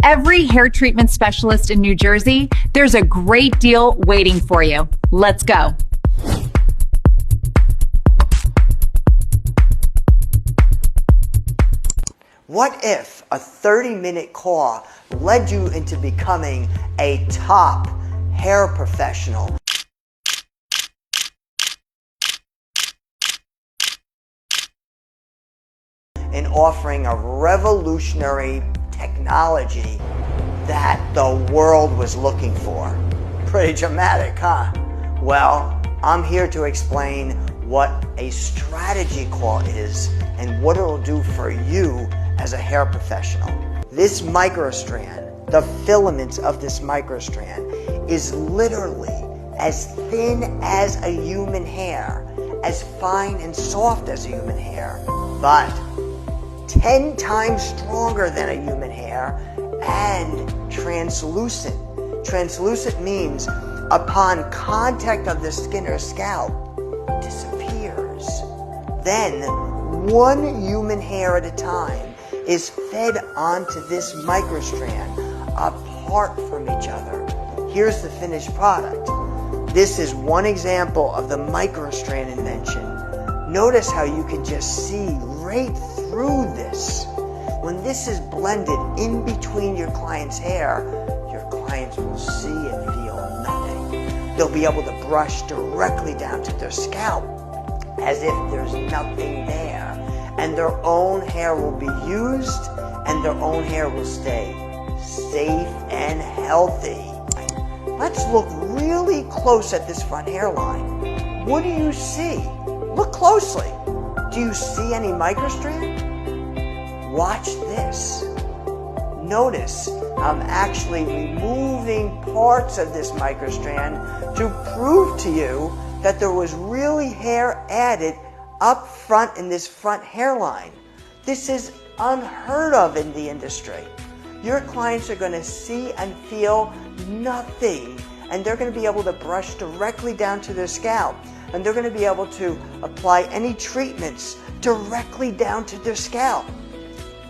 every hair treatment specialist in New Jersey, there's a great deal waiting for you. Let's go. What if a 30-minute call led you into becoming a top hair professional? In offering a revolutionary technology that the world was looking for. Pretty dramatic, huh? Well, I'm here to explain what a strategy call is and what it'll do for you as a hair professional. This microstrand, the filaments of this microstrand, is literally as thin as a human hair, as fine and soft as a human hair, but 10 times stronger than a human hair and translucent. Translucent means upon contact of the skin or scalp, it disappears. Then one human hair at a time is fed onto this microstrand apart from each other. Here's the finished product. This is one example of the microstrand invention. Notice how you can just see right through this. When this is blended in between your client's hair, your clients will see and feel nothing. They'll be able to brush directly down to their scalp as if there's nothing there. And their own hair will be used and their own hair will stay safe and healthy. Let's look really close at this front hairline. What do you see? Look closely. Do you see any microstrand? Watch this. Notice I'm actually removing parts of this microstrand to prove to you that there was really hair added up front in this front hairline. This is unheard of in the industry. Your clients are going to see and feel nothing, and they're going to be able to brush directly down to their scalp, and they're going to be able to apply any treatments directly down to their scalp.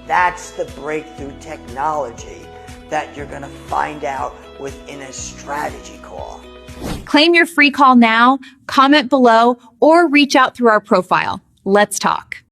That's the breakthrough technology that you're going to find out within a strategy call. Claim your free call now, comment below, or reach out through our profile. Let's talk.